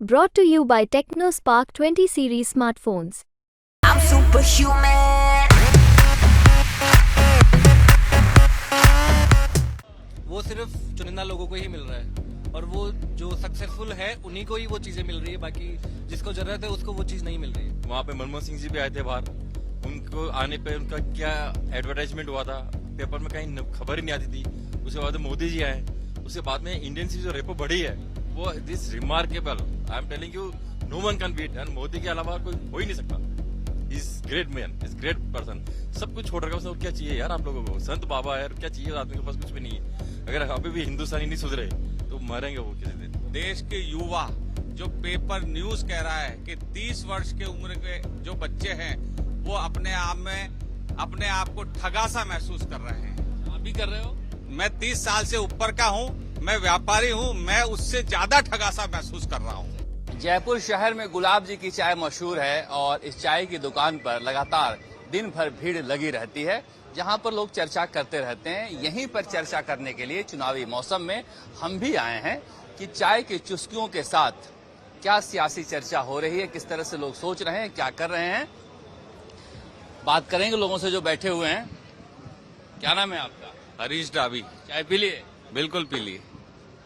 Brought to you by TechnoSpark 20 series smartphones. I'm superhuman. वो सिर्फ चुनिंदा लोगों को ही मिल रहा है और वो जो सक्सेसफुल है उन्हीं को ही वो चीजें मिल रही है, बाकी जिसको जरूरत है उसको वो चीज नहीं मिल रही है। वहाँ पे मनमोहन सिंह जी भी आए थे बाहर, उनको आने पे उनका क्या एडवर्टाइजमेंट हुआ था, पेपर में कहीं खबर ही नहीं आती थी। उसके बाद मोदी जी आए, उसके बाद में इंडियन की जो रेपो बढ़ी है वो this remarkable, I am telling you, no one can beat, and Modi के अलावा कोई हो ही नहीं सकता। Is great man, is great person. सब कुछ छोड़ रखा उसने, क्या चाहिए यार आप लोगों को? संत बाबा है, क्या चाहिए आदमी के पास? कुछ भी नहीं है। अगर अभी भी हिंदुस्तानी नहीं सुधरे तो मरेंगे वो किसी दिन। देश के युवा जो पेपर न्यूज कह रहा है कि 30 वर्ष के उम्र के जो बच्चे हैं वो अपने आप को ठगा सा महसूस कर रहे हैं। आप भी कर रहे हो? मैं 30 साल से ऊपर का हूं, मैं व्यापारी हूं, मैं उससे ज्यादा ठगा सा महसूस कर रहा हूं। जयपुर शहर में गुलाब जी की चाय मशहूर है और इस चाय की दुकान पर लगातार दिन भर भीड़ लगी रहती है, जहां पर लोग चर्चा करते रहते हैं। यहीं पर चर्चा करने के लिए चुनावी मौसम में हम भी आए हैं कि चाय की चुस्कियों के साथ क्या सियासी चर्चा हो रही है, किस तरह से लोग सोच रहे हैं, क्या कर रहे हैं। बात करेंगे लोगों से जो बैठे हुए हैं। क्या नाम है आपका? हरीश डाबी। चाय पी लिए? बिल्कुल पी लिए।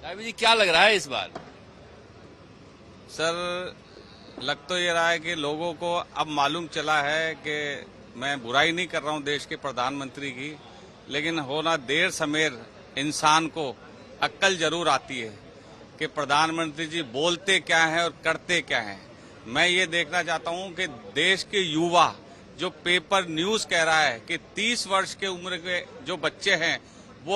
डाबी जी, क्या लग रहा है इस बार? सर, लग तो ये रहा है कि लोगों को अब मालूम चला है कि मैं बुराई नहीं कर रहा हूं देश के प्रधानमंत्री की, लेकिन होना देर समेर इंसान को अक्ल जरूर आती है कि प्रधानमंत्री जी बोलते क्या हैं और करते क्या हैं। मैं ये देखना चाहता हूं कि देश के युवा जो पेपर न्यूज कह रहा है कि 30 वर्ष के उम्र के जो बच्चे हैं वो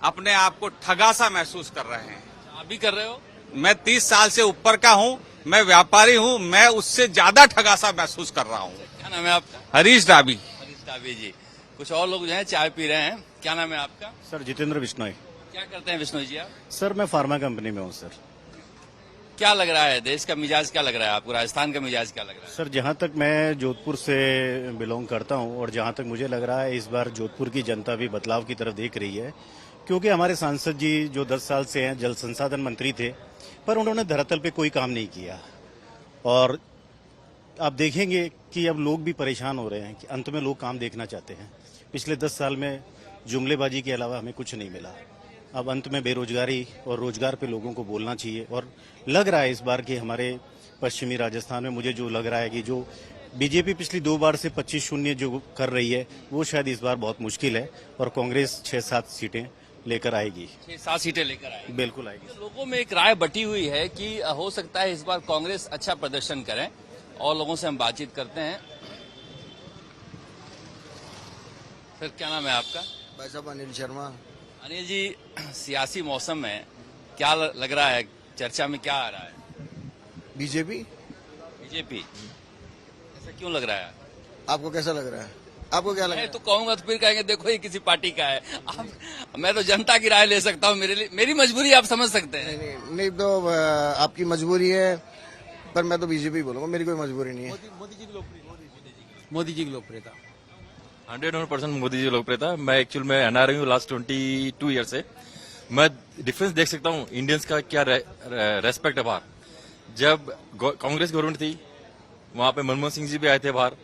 अपने आप को ठगा सा महसूस कर रहे हैं। आप भी कर रहे हो? मैं 30 साल से ऊपर का हूं, मैं व्यापारी हूं, मैं उससे ज्यादा ठगा सा महसूस कर रहा हूं। क्या नाम है आपका? हरीश डाबी। हरीश डाबी जी। कुछ और लोग जो है चाय पी रहे हैं। क्या नाम है आपका? सर जितेंद्र बिश्नोई। क्या करते हैं विष्णु जी आप? सर मैं फार्मा कंपनी में हूँ सर। क्या लग रहा है, देश का मिजाज क्या लग रहा है आपको, राजस्थान का मिजाज क्या लग रहा है? सर जहाँ तक मैं जोधपुर से बिलोंग करता हूँ और जहाँ तक मुझे लग रहा है इस बार जोधपुर की जनता भी बदलाव की तरफ देख रही है, क्योंकि हमारे सांसद जी जो 10 साल से हैं जल संसाधन मंत्री थे, पर उन्होंने धरातल पे कोई काम नहीं किया। और आप देखेंगे कि अब लोग भी परेशान हो रहे हैं कि अंत में लोग काम देखना चाहते हैं। पिछले 10 साल में जुमलेबाजी के अलावा हमें कुछ नहीं मिला। अब अंत में बेरोजगारी और रोजगार पे लोगों को बोलना चाहिए। और लग रहा है इस बार कि हमारे पश्चिमी राजस्थान में मुझे जो लग रहा है कि जो बीजेपी पिछली 2 बार से 25-0 जो कर रही है वो शायद इस बार बहुत मुश्किल है और कांग्रेस 6-7 सीटें लेकर आएगी। 6-7 सीटें लेकर आएगी? बिल्कुल आएगी। लोगों में एक राय बटी हुई है कि हो सकता है इस बार कांग्रेस अच्छा प्रदर्शन करें, और लोगों से हम बातचीत करते हैं। सर क्या नाम है आपका? भाई साहब अनिल शर्मा। अनिल जी, सियासी मौसम में क्या लग रहा है, चर्चा में क्या आ रहा है? बीजेपी। बीजेपी? ऐसा क्यों लग रहा है? आपको कैसा लग रहा है? आपको क्या लग रहा मैं है? तो कहूंगा तो फिर कहेंगे देखो ये किसी पार्टी का है। मैं तो जनता की राय ले सकता हूँ, मेरी मजबूरी आप समझ सकते हैं। नहीं तो आपकी मजबूरी है, पर मैं तो बीजेपी बोलूंगा, मेरी कोई मजबूरी नहीं है। मोदी जी की लोकप्रियता 100% मोदी जी लोकप्रियता। मैं एक्चुअल में एनआरआई हूँ लास्ट 22 ईयर से। मैं डिफरेंस देख सकता हूँ इंडियंस का क्या रेस्पेक्ट है बाहर। जब कांग्रेस गवर्नमेंट थी वहां पे मनमोहन सिंह जी भी आए थे बाहर,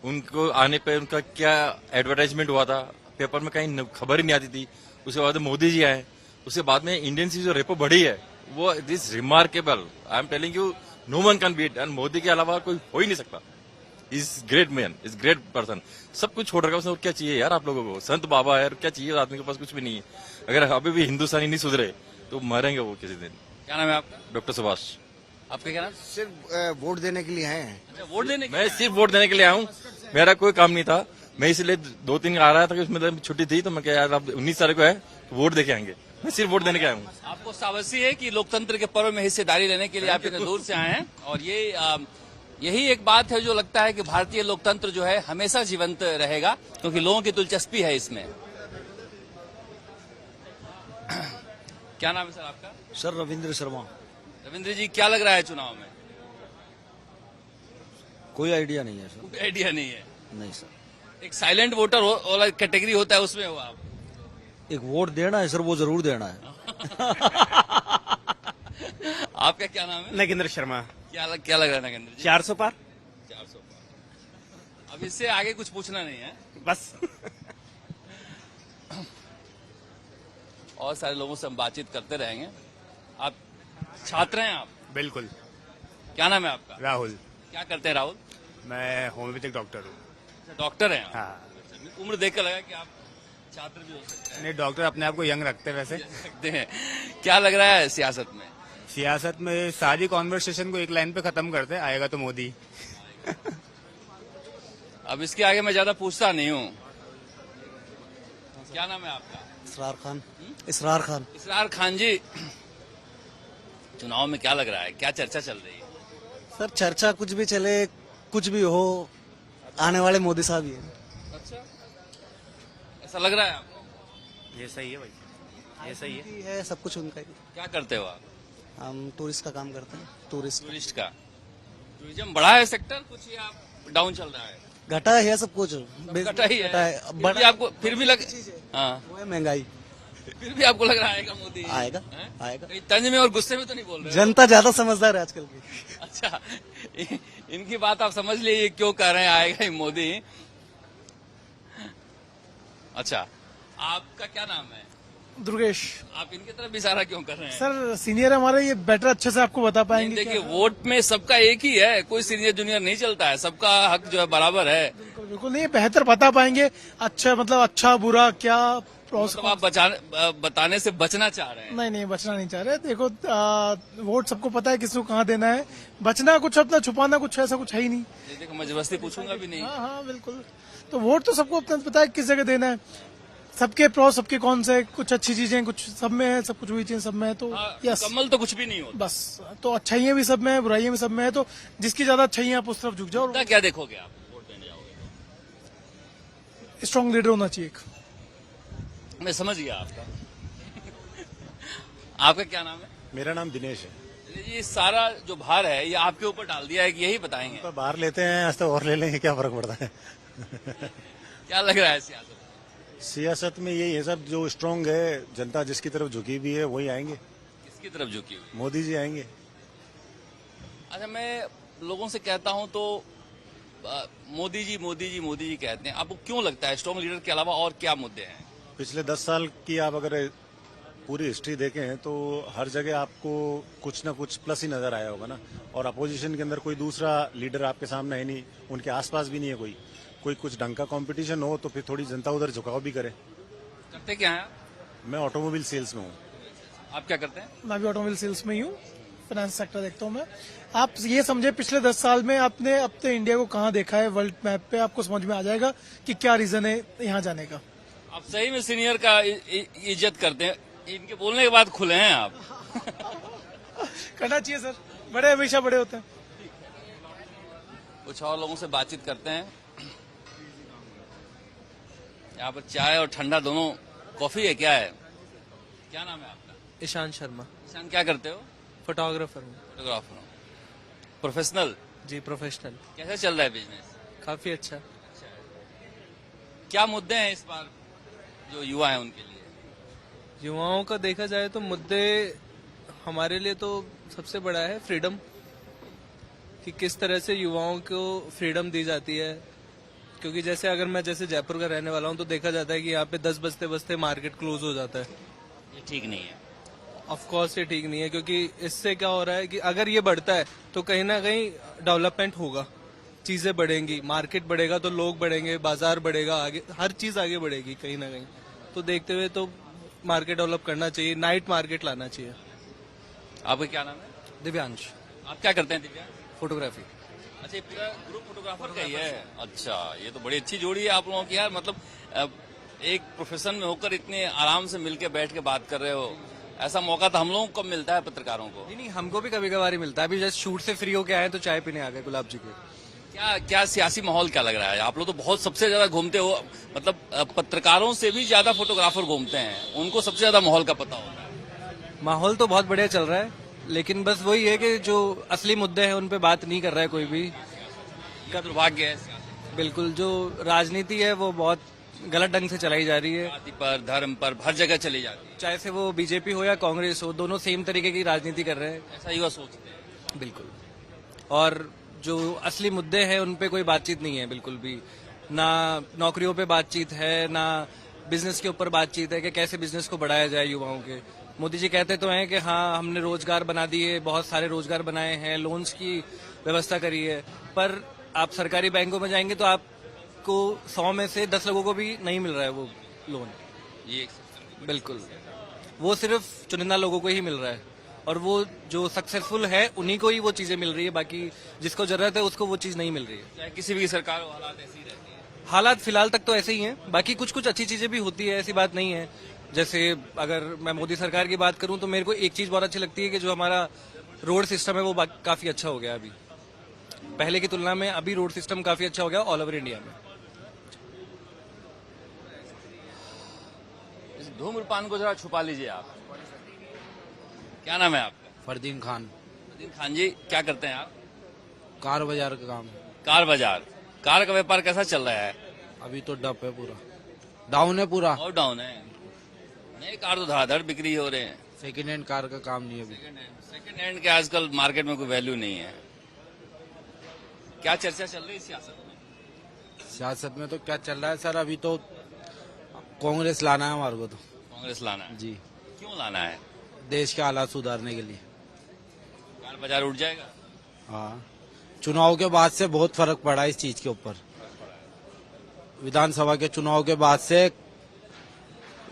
उनको आने पे उनका क्या एडवर्टाइजमेंट हुआ था, पेपर में कहीं खबर ही नहीं आती थी। उसके बाद मोदी जी आए, उसके बाद में इंडियन की जो रेपो बढ़ी है वो this remarkable, I am telling you, no one can beat, and Modi के अलावा कोई हो ही नहीं सकता। Is great man, is great person. सब कुछ छोड़ रखा उसने, और क्या चाहिए यार आप लोगों को? संत बाबा है, क्या चाहिए आदमी के पास? कुछ भी नहीं है। अगर अभी भी हिंदुस्तानी नहीं सुधरे तो मरेंगे वो किसी दिन। क्या नाम है आपका? डॉक्टर सुभाष। आपका क्या नाम? सिर्फ वोट देने के लिए हैं। अच्छा, वोट देने मैं सिर्फ वोट देने के लिए आया हूँ, मेरा कोई काम नहीं था। मैं इसलिए 2-3 आ रहा था कि उसमें छुट्टी थी, तो मैं क्या यार अब 19 तारीख को है तो वोट देके आएंगे। मैं सिर्फ वोट देने के आया हूँ। आपको सावधानी है कि लोकतंत्र के पर्व में हिस्सेदारी लेने के लिए आप इतने दूर से आए हैं, और यही एक बात है जो लगता है कि भारतीय लोकतंत्र जो है हमेशा जीवंत रहेगा, क्योंकि लोगों की दिलचस्पी है इसमें। क्या नाम है सर आपका? सर रविंद्र शर्मा। रविंद्र जी, क्या लग रहा है चुनाव में? कोई आइडिया नहीं है सर। कोई आइडिया नहीं है? नहीं सर। एक साइलेंट वोटर वाला कैटेगरी होता है, उसमें हो आप? एक वोट देना है सर, वो जरूर देना है। आपका क्या नाम है? नगेंद्र शर्मा। क्या लग रहा है नगेंद्र जी? 400 पार 400 पार। अब इससे आगे कुछ पूछना नहीं है। बस। और सारे लोगों से हम बातचीत करते रहेंगे। आप छात्र हैं आप? बिल्कुल। क्या नाम है आपका? राहुल। क्या करते हैं राहुल? मैं होम्योपैथिक डॉक्टर हूँ। डॉक्टर हैं आप? हाँ। उम्र देखकर लगा कि आप छात्र भी हो सकते हैं। नहीं, डॉक्टर अपने आप को यंग रखते हैं वैसे। सकते हैं। क्या लग रहा है सियासत में? सियासत में सारी कॉन्वर्सेशन को एक लाइन पे खत्म करते हैं, आएगा तो मोदी। अब इसके आगे मैं ज्यादा पूछता नहीं हूँ। क्या नाम है आपका? इसरार खान। इसरार खान। इसरार खान जी, चुनाव में क्या लग रहा है, क्या चर्चा चल रही है? सर चर्चा कुछ भी चले, कुछ भी हो, आने वाले मोदी साहब ही हैं। अच्छा, ऐसा लग रहा है आपको? ये सही है भाई, ये सही है। ही है, सब कुछ उनका ही। क्या करते हो आप? हम टूरिस्ट का काम करते हैं। टूरिस्ट टूरिस्ट का। टूरिज्म बड़ा है सेक्टर कुछ या डाउन चल रहा है? घटा है सब कुछ। घटा ही है। घटा है। फिर भी आपको फिर भी लग हाँ, वो है महंगाई। फिर भी आपको लग रहा है आएगा मोदी? आएगा, हैं? आएगा। कहीं तंज में और गुस्से में तो नहीं बोल रहे हो? जनता ज्यादा समझदार है आजकल की। अच्छा, इनकी बात आप समझ लीजिए क्यों कह रहे हैं आएगा ही मोदी। अच्छा, आपका क्या नाम है? दुर्गेश। आप इनकी तरफ इशारा क्यों कर रहे हैं? सर सीनियर हमारे, ये बेटर अच्छे से आपको बता पाएंगे। देखिए, वोट में सबका एक ही है, कोई सीनियर जूनियर नहीं चलता है, सबका हक जो है बराबर है। बिल्कुल बिल्कुल नहीं, बेहतर बता पाएंगे। अच्छा मतलब अच्छा बुरा क्या मतलब आप बताने से बचना चाह रहे हैं? नहीं नहीं, बचना नहीं चाह रहे। देखो वोट सबको पता है किसको कहाँ देना है। बचना कुछ, अपना छुपाना कुछ, ऐसा कुछ है ही नहीं। देखो, मैं जबरदस्ती पूछूंगा भी नहीं। हाँ हाँ बिल्कुल। तो वोट तो सबको अपना पता है किस जगह देना है। सबके प्रो, सबके कौन से, कुछ अच्छी चीजें कुछ सब में है, सब कुछ हुई चीजें सब में है। तो यस, कमल तो कुछ भी नहीं होता। बस तो अच्छाइयाँ भी सब में है, बुराइयां भी सब में है। तो जिसकी ज्यादा अच्छाइयाँ आप उस तरफ झुक जाओ। क्या देखोगे आप वोट देने जाओगे? स्ट्रॉन्ग लीडर होना चाहिए एक। मैं समझ गया आपका। आपका क्या नाम है? मेरा नाम दिनेश है। ये सारा जो भार है ये आपके ऊपर डाल दिया है कि यही बताएंगे? तो बाहर लेते हैं, आज तो और ले लेंगे, क्या फर्क पड़ता है। क्या लग रहा है सियासत में? सियासत में यही है सब, जो स्ट्रांग है, जनता जिसकी तरफ झुकी भी है वही आएंगे। किसकी तरफ झुकी हुई? मोदी जी आएंगे। अच्छा, मैं लोगों से कहता हूं तो मोदी जी मोदी जी मोदी जी कहते हैं। आपको क्यों लगता है स्ट्रांग लीडर के अलावा और क्या मुद्दे हैं? पिछले 10 साल की आप अगर पूरी हिस्ट्री देखें तो हर जगह आपको कुछ ना कुछ प्लस ही नजर आया होगा ना। और अपोजिशन के अंदर कोई दूसरा लीडर आपके सामने है नहीं, उनके आसपास भी नहीं है कोई कुछ ढंग का कंपटीशन हो तो फिर थोड़ी जनता उधर झुकाव भी करे। करते क्या है? मैं ऑटोमोबाइल सेल्स में हूँ। आप क्या करते हैं? मैं भी ऑटोमोबाइल सेल्स में ही हूँ, फाइनेंस सेक्टर देखता हूँ मैं। आप ये समझे पिछले 10 साल में आपने अपने इंडिया को कहाँ देखा है वर्ल्ड मैप पे, आपको समझ में आ जाएगा कि क्या रीजन है यहाँ जाने का। आप सही में सीनियर का इज्जत करते हैं, इनके बोलने के बाद खुले हैं आप। करना चाहिए सर, बड़े हमेशा बड़े होते हैं। कुछ और लोगों से बातचीत करते हैं। यहाँ पर चाय और ठंडा दोनों, कॉफी है, क्या है? क्या नाम है आपका? ईशान शर्मा। ईशान, क्या करते हो? फोटोग्राफर हूँ। फोटोग्राफर हो, प्रोफेशनल? जी प्रोफेशनल। कैसा चल रहा है बिजनेस? काफी अच्छा। क्या मुद्दे हैं इस बार जो युवा हैं उनके लिए? युवाओं का देखा जाए तो मुद्दे हमारे लिए तो सबसे बड़ा है फ्रीडम, कि किस तरह से युवाओं को फ्रीडम दी जाती है। क्योंकि जैसे अगर मैं जैसे जयपुर का रहने वाला हूँ तो देखा जाता है कि यहाँ पे 10 बजते बजते मार्केट क्लोज हो जाता है। ये ठीक नहीं है। ऑफ कोर्स ये ठीक नहीं है, क्योंकि इससे क्या हो रहा है कि अगर ये बढ़ता है तो कहीं ना कहीं डेवलपमेंट होगा, चीजें बढ़ेंगी, मार्केट बढ़ेगा तो लोग बढ़ेंगे, बाजार बढ़ेगा, आगे हर चीज आगे बढ़ेगी कहीं ना कहीं। तो देखते हुए तो मार्केट डेवलप करना चाहिए, नाइट मार्केट लाना चाहिए। आपका क्या नाम है? दिव्यांश। आप क्या करते हैं दिव्यांश? फोटोग्राफी। अच्छा, ये पूरा ग्रुप फोटोग्राफर का ही है? अच्छा, ये तो बड़ी अच्छी जोड़ी है आप लोगों की यार। मतलब एक प्रोफेशन में होकर इतने आराम से मिलके बैठ के बात कर रहे हो, ऐसा मौका तो हम लोगों को कब मिलता है पत्रकारों को? नहीं, हमको भी कभी कभार ही मिलता है। अभी जैसे शूट से फ्री होके आए तो चाय पीने आ गए गुलाब जी के। क्या सियासी माहौल क्या लग रहा है? आप लोग तो बहुत सबसे ज्यादा घूमते हो, मतलब पत्रकारों से भी ज्यादा फोटोग्राफर घूमते हैं, उनको सबसे ज्यादा माहौल का पता होता है। माहौल तो बहुत बढ़िया चल रहा है, लेकिन बस वही है कि जो असली मुद्दे हैं उन पे बात नहीं कर रहा है कोई भी। का दुर्भाग्य है। बिल्कुल, जो राजनीति है वो बहुत गलत ढंग से चलाई जा रही है। जाति पर, धर्म पर, हर जगह चली जाती है। चाहे से वो बीजेपी हो या कांग्रेस हो, दोनों सेम तरीके की राजनीति कर रहे हैं। ऐसा युवा सोचते हैं। बिल्कुल। और जो असली मुद्दे हैं उन पे कोई बातचीत नहीं है बिल्कुल भी। ना नौकरियों पे बातचीत है, ना बिजनेस के ऊपर बातचीत है कि कैसे बिजनेस को बढ़ाया जाए युवाओं के। मोदी जी कहते तो हैं कि हाँ हमने रोजगार बना दिए, बहुत सारे रोजगार बनाए हैं, लोन्स की व्यवस्था करी है, पर आप सरकारी बैंकों में जाएंगे तो आपको 100 में से 10 लोगों को भी नहीं मिल रहा है वो लोन। ये बिल्कुल, वो सिर्फ चुनिंदा लोगों को ही मिल रहा है और वो जो सक्सेसफुल है उन्हीं को ही वो चीजें मिल रही है, बाकी जिसको जरूरत है उसको वो चीज नहीं मिल रही है। चाहे किसी भी सरकार हो, हालात ऐसे ही रहती है। हालात फिलहाल तक तो ऐसे ही हैं, बाकी कुछ कुछ अच्छी चीजें भी होती है, ऐसी बात नहीं है। जैसे अगर मैं मोदी सरकार की बात करूं तो मेरे को एक चीज बहुत अच्छी लगती है कि जो हमारा रोड सिस्टम है वो काफी अच्छा हो गया। अभी पहले की तुलना में अभी रोड सिस्टम काफी अच्छा हो गया ऑल ओवर इंडिया में। इस धूम्रपान को जरा छुपा लीजिए आप। क्या नाम है आपका? फरदीन खान। फरदीन खान जी, क्या करते हैं आप? कार बाजार का काम। कार बाजार। कार का व्यापार कैसा चल रहा है? अभी तो डप है, पूरा डाउन है, पूरा और डाउन है। नए कार तो धड़ाधड़ बिक्री हो रहे हैं। सेकेंड हैंड कार का काम नहीं है अभी। सेकंड हैंड के आजकल मार्केट में कोई वैल्यू नहीं है। क्या चर्चा चल रही है सियासत में? सियासत में तो क्या चल रहा है सर, अभी तो कांग्रेस लाना है हमारे को तो। कांग्रेस लाना है जी। क्यों लाना है? देश के हालात सुधारने के लिए। कार बाजार उठ जाएगा? हाँ, चुनाव के बाद से बहुत फर्क पड़ा इस चीज के ऊपर। विधानसभा के चुनाव के बाद से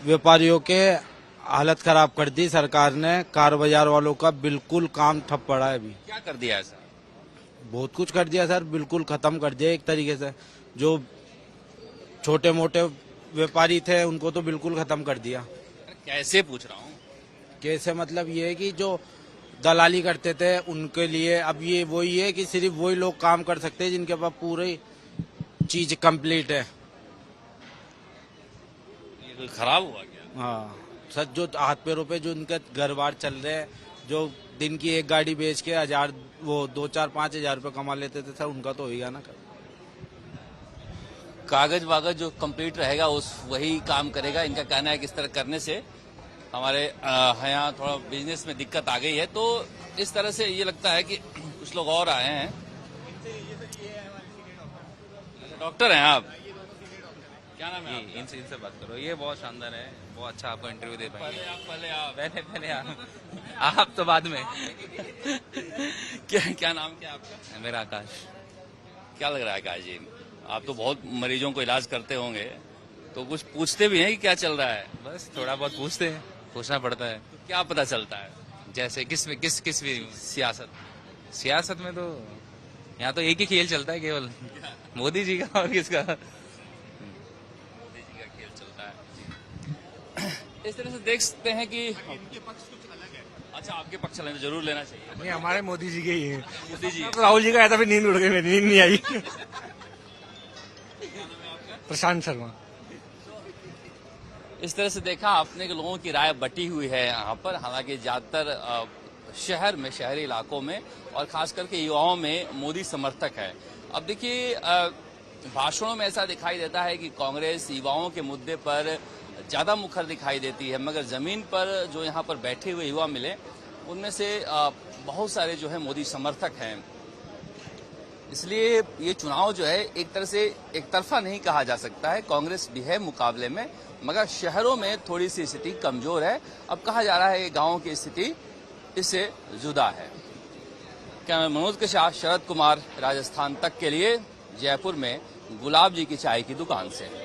व्यापारियों के हालत खराब कर दी सरकार ने। कार बाजार वालों का बिल्कुल काम ठप पड़ा है अभी। क्या कर दिया ऐसा? बहुत कुछ कर दिया सर, बिल्कुल खत्म कर दिया एक तरीके से। जो छोटे मोटे व्यापारी थे उनको तो बिल्कुल खत्म कर दिया। कैसे पूछ रहा हूँ? कैसे मतलब ये है कि जो दलाली करते थे उनके लिए अब ये वही है कि सिर्फ वही लोग काम कर सकते हैं जिनके पास पूरी चीज कंप्लीट है। ये तो खराब हुआ क्या? हाँ सर, जो हाथ पैरों पे जो उनके घर बार चल रहे हैं, जो दिन की एक गाड़ी बेच के 1000 वो 2-4-5 हजार रुपये कमा लेते थे सर, उनका तो होगा ना। कागज वागज जो कंप्लीट रहेगा उस वही काम करेगा। इनका कहना है कि इस तरह करने से हमारे यहाँ थोड़ा बिजनेस में दिक्कत आ गई है। तो इस तरह से ये लगता है कि कुछ लोग और आए हैं। डॉक्टर हैं आप? क्या नाम है आपका? इनसे बात करो, ये बहुत शानदार है, बहुत अच्छा आपको इंटरव्यू दे पाएंगे। पहले आप तो बाद में। क्या नाम क्या आपका? मेरा आकाश। क्या लग रहा है आकाश जी, आप तो बहुत मरीजों को इलाज करते होंगे, तो कुछ पूछते भी हैं कि क्या चल रहा है? बस थोड़ा बहुत पूछते हैं, पूछना पड़ता है। तो क्या पता चलता है? जैसे किस भी सियासत में तो यहाँ तो एक ही खेल चलता है केवल, मोदी जी का और किसका। मोदी जी का खेल चलता है। इस तरह से देख सकते हैं कि अच्छा, आपके पक्ष चलें तो जरूर लेना चाहिए। नहीं, हमारे मोदी जी के ही है। मोदी जी। राहुल जी का आया था, फिर नींद उड़ गई, मेरी नींद नहीं आई। प्रशांत शर्मा। इस तरह से देखा आपने कि लोगों की राय बटी हुई है यहाँ पर। हालांकि ज्यादातर शहर में, शहरी इलाकों में और खास करके युवाओं में मोदी समर्थक है। अब देखिए, भाषणों में ऐसा दिखाई देता है कि कांग्रेस युवाओं के मुद्दे पर ज्यादा मुखर दिखाई देती है, मगर जमीन पर जो यहाँ पर बैठे हुए युवा मिले उनमें से बहुत सारे जो है मोदी समर्थक हैं। इसलिए ये चुनाव जो है एक तरह से एक तरफा नहीं कहा जा सकता है। कांग्रेस भी है मुकाबले में, मगर शहरों में थोड़ी सी स्थिति कमजोर है। अब कहा जा रहा है कि गांवों की स्थिति इससे जुदा है। क्या मैं मनोज के साथ शरद कुमार, राजस्थान तक के लिए जयपुर में गुलाब जी की चाय की दुकान से।